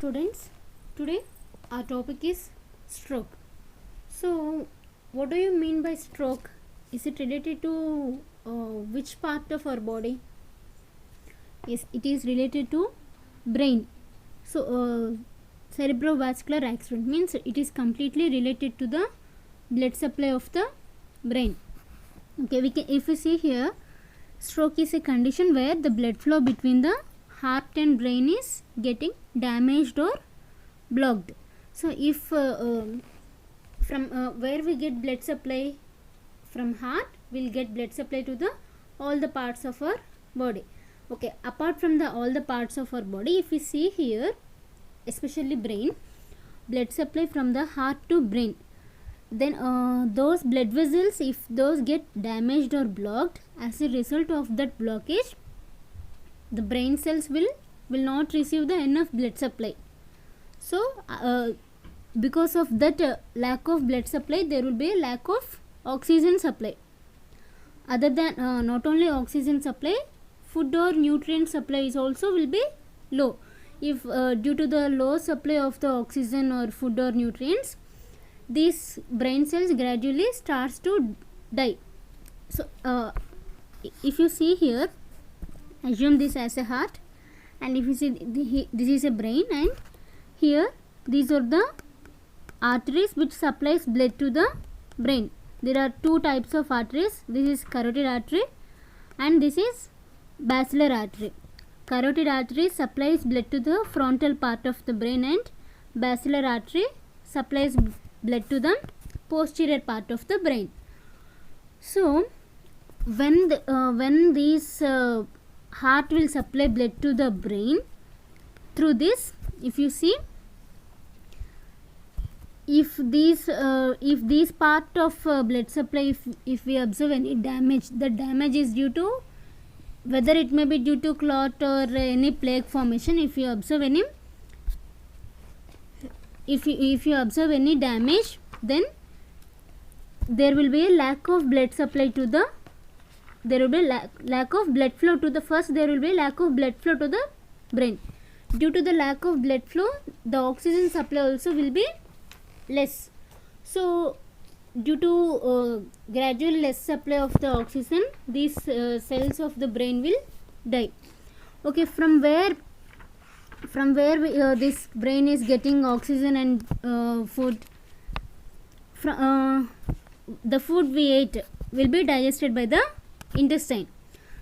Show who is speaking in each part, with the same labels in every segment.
Speaker 1: students, today our topic is stroke. So, what do you mean by stroke? Is it related to which part of our body? Yes, it is related to brain. So, cerebrovascular accident means it is completely related to the blood supply of the brain. Okay, if we see here, stroke is a condition where the blood flow between the heart and brain is getting damaged or blocked. So if from where we get blood supply, from heart we'll get blood supply to the all the parts of our body. Okay, apart from the all the parts of our body, if we see here, especially brain, blood supply from the heart to brain, then those blood vessels, if those get damaged or blocked, as a result of that blockage, the brain cells will not receive the enough blood supply. So because of that lack of blood supply, there will be a lack of oxygen supply. Other than not only oxygen supply, food or nutrient supply is also will be low. If due to the low supply of the oxygen or food or nutrients, these brain cells gradually starts to die. So if you see here, assume this as a heart, and if you see this is a brain, and here these are the arteries which supplies blood to the brain. There are two types of arteries. This is carotid artery and this is basilar artery. Carotid artery supplies blood to the frontal part of the brain, and basilar artery supplies blood to the posterior part of the brain. So when these heart will supply blood to the brain, through this, if you see, if these part of blood supply, if we observe any damage, the damage is due to, whether it may be due to clot or any plaque formation. If you observe any if you observe any damage, then there will be a lack of blood supply to the, there will be lack of blood flow to the, first there will be lack of blood flow to the brain. Due to the lack of blood flow, the oxygen supply also will be less. So due to gradual less supply of the oxygen, these cells of the brain will die. Okay, from where this brain is getting oxygen and food? The food we ate will be digested by the intestine.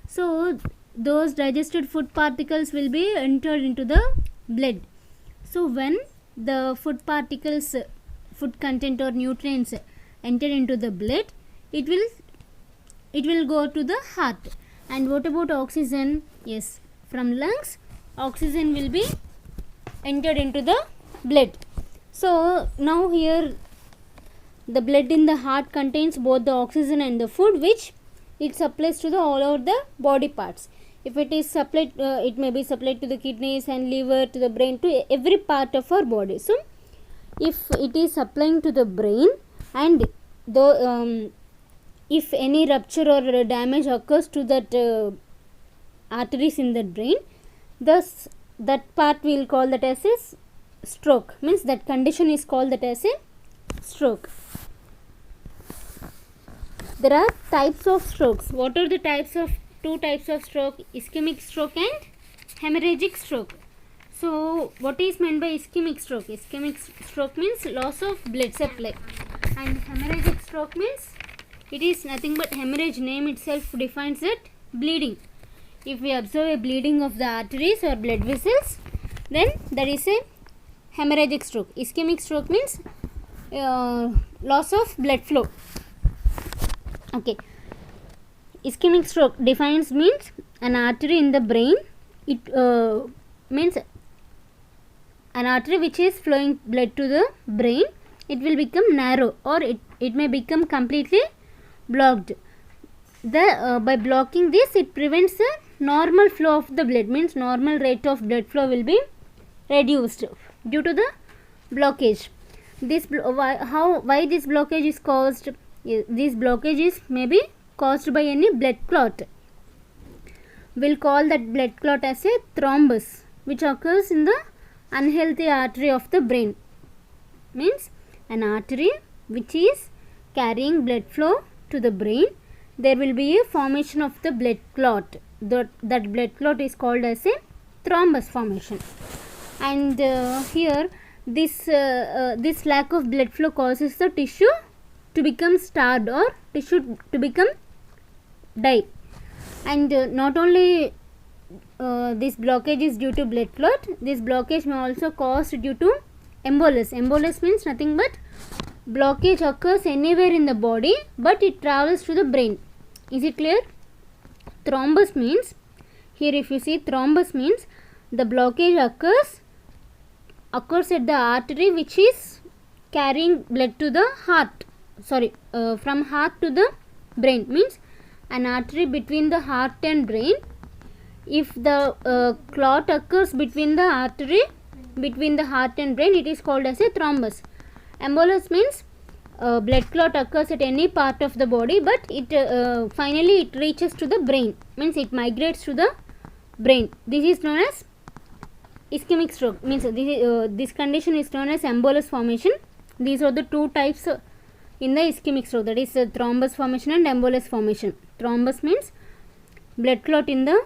Speaker 1: So those digested food particles will be entered into the blood. So when the food particles, food content or nutrients enter into the blood, it will go to the heart. And what about oxygen? Yes, from lungs oxygen will be entered into the blood. So now here the blood in the heart contains both the oxygen and the food, which it supplies to the all over the body parts. If it is supplied, it may be supplied to the kidneys and liver, to the brain, to every part of our body. So if it is supplying to the brain, and though if any rupture or damage occurs to that arteries in the brain, thus that part we will call that as a stroke. Means that condition is called that as a stroke. There are types of strokes. What are the types of, two types of stroke? Ischemic stroke and hemorrhagic stroke. So what is meant by ischemic stroke? Ischemic stroke means loss of blood supply, and hemorrhagic stroke means it is nothing but hemorrhage. Name itself defines it, bleeding. If we observe a bleeding of the arteries or blood vessels, then that is a hemorrhagic stroke. Ischemic stroke means loss of blood flow. Okay, ischemic stroke defines means an artery in the brain, it means an artery which is flowing blood to the brain, it will become narrow, or it may become completely blocked. By blocking this, it prevents the normal flow of the blood, means normal rate of blood flow will be reduced due to the blockage. This why this blockage is caused? These blockages may be caused by any blood clot. We'll call that blood clot as a thrombus, which occurs in the unhealthy artery of the brain. Means an artery which is carrying blood flow to the brain, there will be a formation of the blood clot. That blood clot is called as a thrombus formation. And here this lack of blood flow causes the tissue to become starved or tissue to become die. And not only this blockage is due to blood clot, this blockage may also cause due to embolus. Embolus means nothing but blockage occurs anywhere in the body but it travels to the brain. Is it clear? Thrombus means, here if you see, thrombus means the blockage occurs at the artery which is carrying blood to the heart, from heart to the brain, means an artery between the heart and brain. If the clot occurs between the artery between the heart and brain, it is called as a thrombus. Embolus means blood clot occurs at any part of the body but it finally it reaches to the brain, means it migrates to the brain. This is known as ischemic stroke, means this condition is known as embolus formation. These are the two types in the ischemic stroke, that is thrombus formation and embolus formation. Thrombus means blood clot in the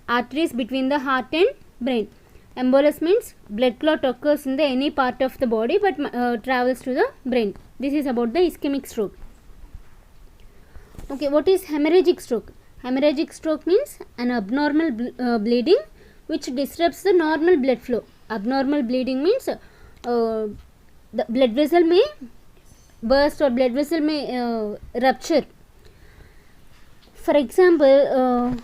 Speaker 1: arteries between the heart and brain. Embolus means blood clot occurs in the any part of the body but travels to the brain. This is about the ischemic stroke. Okay, what is hemorrhagic stroke? Hemorrhagic stroke means an abnormal bleeding which disrupts the normal blood flow. Abnormal bleeding means the blood vessel may burst or blood vessel may rupture. For example,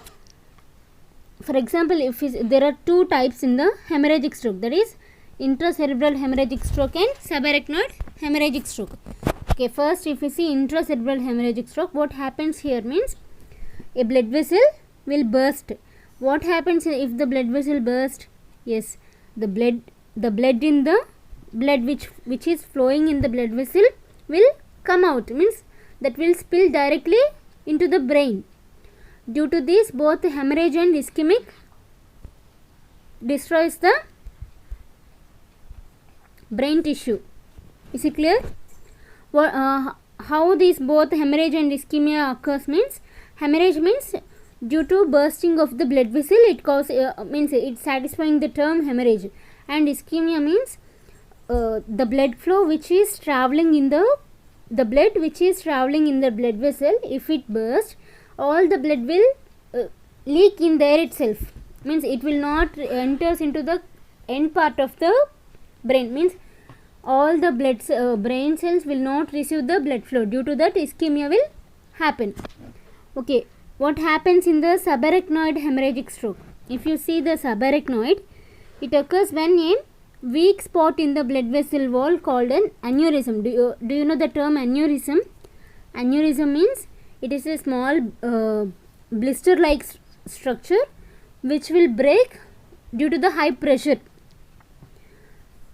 Speaker 1: if there are two types in the hemorrhagic stroke, that is intracerebral hemorrhagic stroke and subarachnoid hemorrhagic stroke. Okay, first if you see intracerebral hemorrhagic stroke, what happens here means a blood vessel will burst. What happens if the blood vessel burst? Yes, the blood in the blood which is flowing in the blood vessel will come out, means that will spill directly into the brain. Due to this, both hemorrhage and ischemic destroys the brain tissue. Is it clear? How these both hemorrhage and ischemia occurs means, hemorrhage means due to bursting of the blood vessel, it causes means it's satisfying the term hemorrhage, and ischemia means the blood flow which is traveling in the blood which is traveling in the blood vessel, if it bursts, all the blood will leak in there itself, means it will not enters into the end part of the brain, means all the brain cells will not receive the blood flow. Due to that, ischemia will happen. Okay, what happens in the subarachnoid hemorrhagic stroke? If you see the subarachnoid, it occurs when a weak spot in the blood vessel wall called an aneurysm. Do you know the term aneurysm? Aneurysm means it is a small blister like structure which will break due to the high pressure,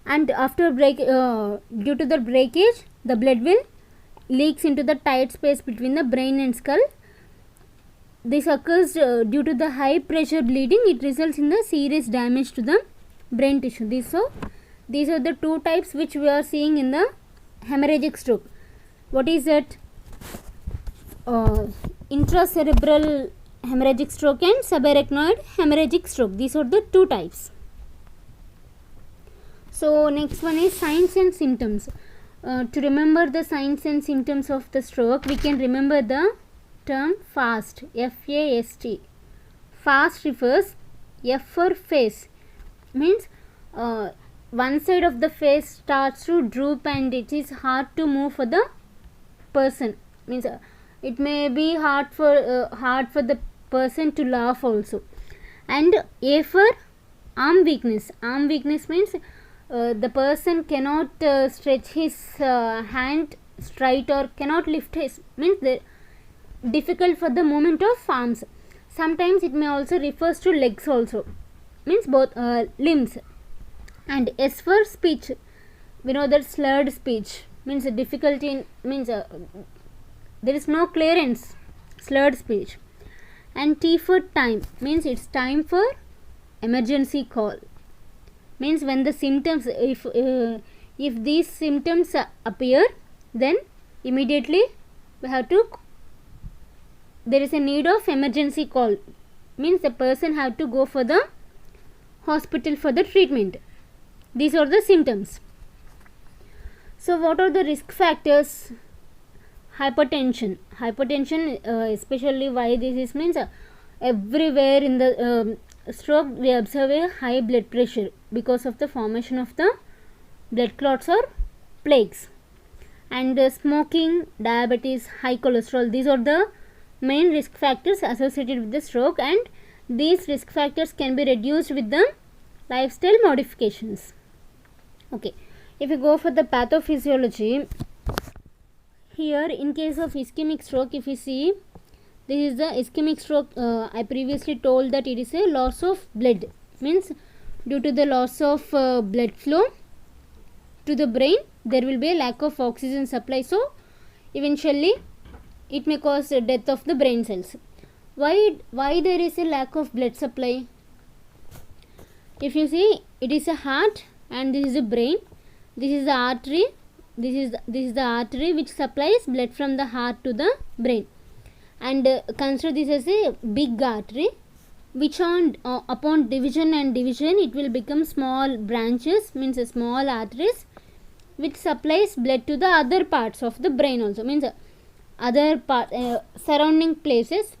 Speaker 1: and after due to the breakage, the blood will leaks into the tight space between the brain and skull. This occurs due to the high pressure bleeding. It results in the serious damage to the brain tissue. These are the two types which we are seeing in the hemorrhagic stroke. What is it? Intracerebral hemorrhagic stroke and subarachnoid hemorrhagic stroke. These are the two types. So next one is signs and symptoms. To remember the signs and symptoms of the stroke, we can remember the term FAST. F-A-S-T. FAST refers, F for face, means one side of the face starts to droop and it is hard to move for the person, means it may be hard for the person to laugh also. And A for arm weakness. Arm weakness means the person cannot stretch his hand straight or cannot lift his, means difficult for the movement of arms. Sometimes it may also refers to legs also, means both limbs. And S for speech. We know that slurred speech means difficulty in, means there is no clearance, slurred speech. And T for time, means it's time for emergency call. means when the symptoms, if these symptoms appear, then immediately we have to, there is a need of emergency call, means the person have to go for the hospital for the treatment. These are the symptoms. So what are the risk factors? Hypertension, especially why this is, means everywhere in the stroke we observe a high blood pressure because of the formation of the blood clots or plaques. And smoking, diabetes, high cholesterol, these are the main risk factors associated with the stroke, and these risk factors can be reduced with the lifestyle modifications. Okay, if you go for the pathophysiology, here in case of ischemic stroke, if you see, this is the ischemic stroke. I previously told that it is a loss of blood, means due to the loss of blood flow to the brain, there will be a lack of oxygen supply, so eventually it may cause death of the brain cells. Why there is a lack of blood supply? If you see, it is a heart and this is a brain, this is the artery, this is the artery which supplies blood from the heart to the brain, and consider this as a big artery which upon division it will become small branches, means small arteries which supplies blood to the other parts of the brain also, means other surrounding places.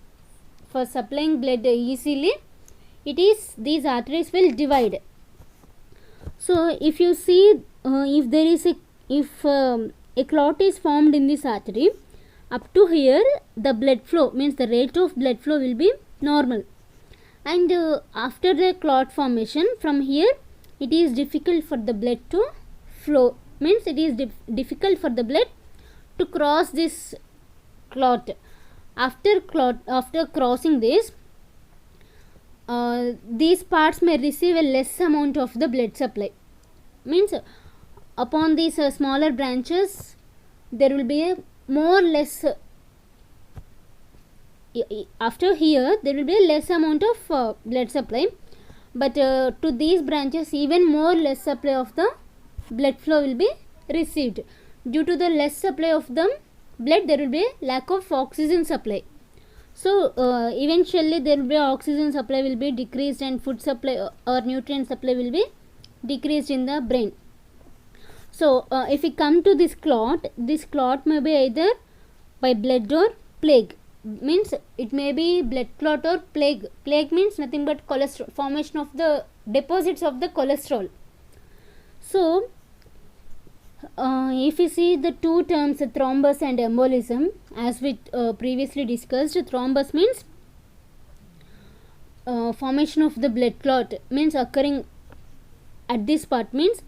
Speaker 1: For supplying blood easily, it is these arteries will divide. So if you see, if there is a clot is formed in this artery, up to here the blood flow, means the rate of blood flow will be normal, and after the clot formation, from here it is difficult for the blood to flow, means it is difficult for the blood to cross this clot. After crossing this, these parts may receive a less amount of the blood supply, means upon these smaller branches there will be a more less, after here there will be a less amount of blood supply, but to these branches even more less supply of the blood flow will be received. Due to the less supply of the blood, there will be a lack of oxygen supply, so eventually there will be oxygen supply will be decreased, and food supply or nutrient supply will be decreased in the brain. So if we come to this clot may be either by blood or plague, means it may be blood clot or plague. Plague means nothing but cholesterol, formation of the deposits of the cholesterol. So if you see the two terms, thrombus and embolism, as we previously discussed, thrombus means formation of the blood clot, means occurring at this part, means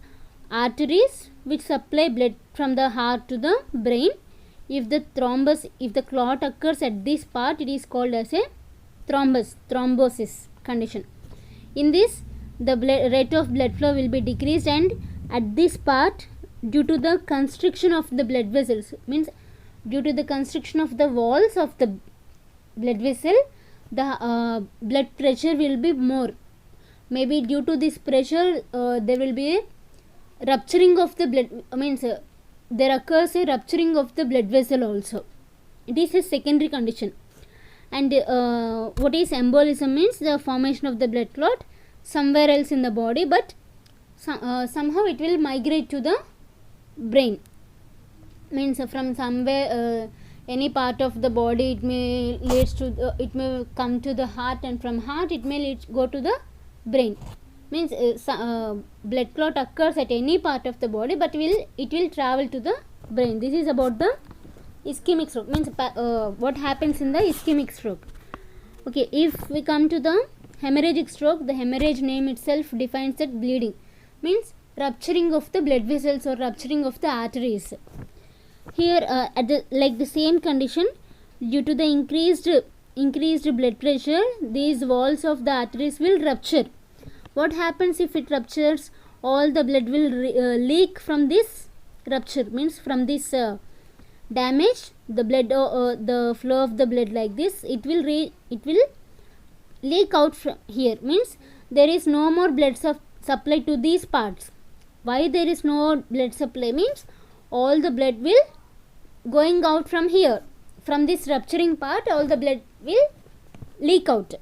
Speaker 1: arteries which supply blood from the heart to the brain. If the clot occurs at this part, it is called as a thrombosis condition. In this, the rate of blood flow will be decreased, and at this part, due to the constriction of the blood vessels, means due to the constriction of the walls of the blood vessel, the blood pressure will be more. Maybe due to this pressure there will be a rupturing of the blood, means there occurs a rupturing of the blood vessel also. It is a secondary condition. And what is embolism? Means the formation of the blood clot somewhere else in the body, but somehow it will migrate to the brain, means from somewhere any part of the body, it may it may come to the heart, and from heart it may go to the brain, means blood clot occurs at any part of the body, but it will travel to the brain. This is about the ischemic stroke, means what happens in the ischemic stroke. Okay, if we come to the hemorrhagic stroke, the hemorrhage name itself defines that bleeding, means rupturing of the blood vessels or rupturing of the arteries. Here at the same condition, due to the increased blood pressure, these walls of the arteries will rupture. What happens if it ruptures? All the blood will leak from this rupture, means from this damage, the blood the flow of the blood like this, it will leak out from here, means there is no more supply to these parts. Why there is no blood supply means all the blood will going out from here, from this rupturing part all the blood will leak out.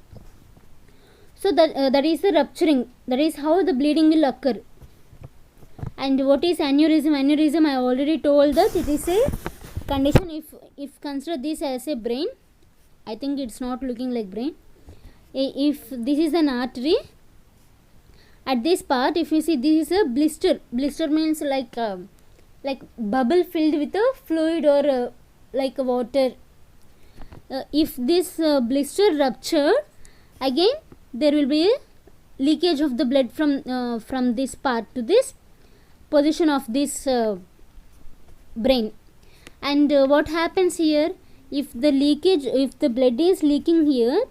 Speaker 1: So that is the rupturing, that is how the bleeding will occur. And what is aneurysm? Aneurysm I already told that it is a condition, if consider this as a brain, I think it's not looking like brain. If this is an artery, at this part if you see this is a blister. Blister means like bubble filled with a fluid or like water. If this blister ruptured, again there will be a leakage of the blood from this part to this position of this brain. And what happens here, if the blood is leaking here,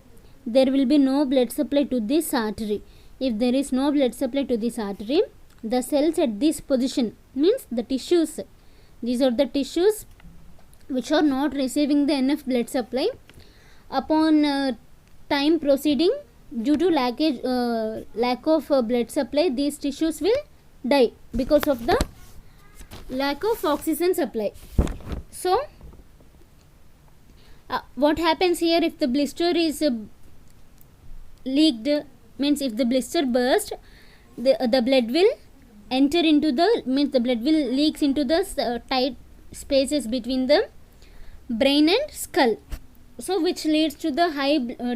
Speaker 1: there will be no blood supply to this artery. If there is no blood supply to this artery, the cells at this position means the tissues, these are the tissues which are not receiving the enough blood supply, upon time proceeding due to lack of blood supply, these tissues will die because of the lack of oxygen supply. So what happens here, if the blister is leaked, means if the blister burst, the blood will enter into the, means the blood will leaks into the tight spaces between the brain and skull, so which leads to the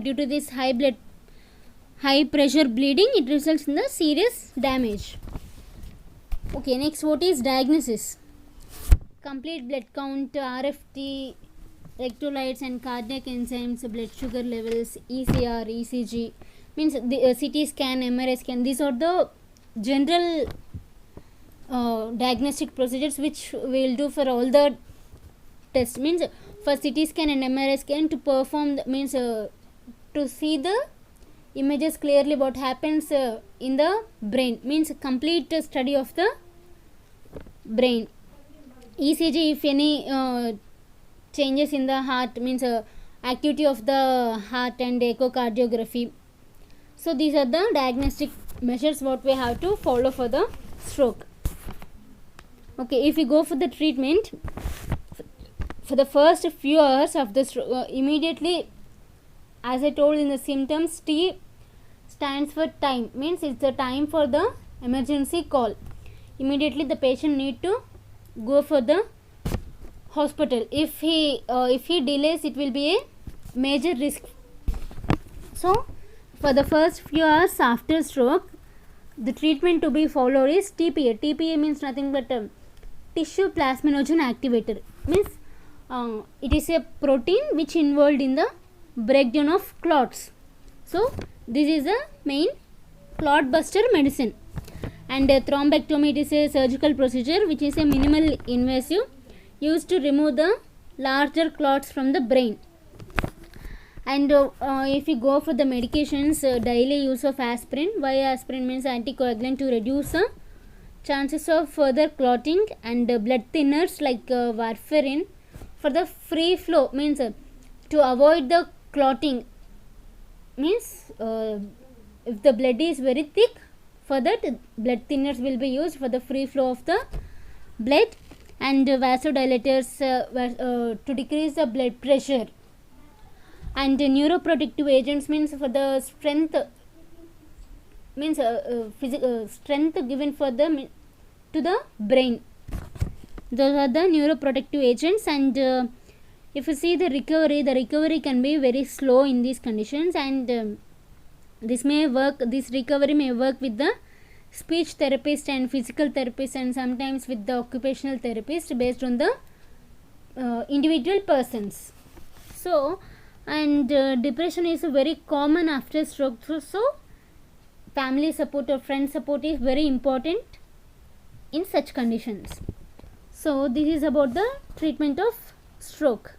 Speaker 1: due to this high pressure bleeding, it results in the serious damage. Okay, next, what is diagnosis? Complete blood count, RFT, electrolytes and cardiac enzymes, blood sugar levels, ECR, ECG, means the CT scan, MRI scan, these are the general diagnostic procedures which we will do for all the tests. Means for CT scan and MRI scan to perform means to see the images clearly what happens in the brain, means complete study of the brain. ECG, if any changes in the heart, means activity of the heart, and echocardiography. So these are the diagnostic measures what we have to follow for the stroke. Okay, if we go for the treatment, for the first few hours of the stroke, immediately, as I told in the symptoms, T stands for time, means it's the time for the emergency call. Immediately the patient need to go for the hospital. If he delays, it will be a major risk. So for the first few hours after stroke, the treatment to be followed is TPA. TPA means nothing but tissue plasminogen activator, means it is a protein which involved in the breakdown of clots. So this is a main clot buster medicine. And thrombectomy, it is a surgical procedure which is a minimal invasive, used to remove the larger clots from the brain. And if we go for the medications, daily use of aspirin. Why aspirin? Means anticoagulant to reduce chances of further clotting, and blood thinners like warfarin for the free flow, means to avoid the clotting, means if the blood is very thick, for that blood thinners will be used for the free flow of the blood. And vasodilators to decrease the blood pressure. And neuroprotective agents, means for the strength, means strength given for the to the brain. Those are the neuroprotective agents. And if you see the recovery can be very slow in these conditions, and this recovery may work with the speech therapist and physical therapist, and sometimes with the occupational therapist, based on the individual persons. So, and depression is very common after stroke, so family support or friend support is very important in such conditions. So this is about the treatment of stroke.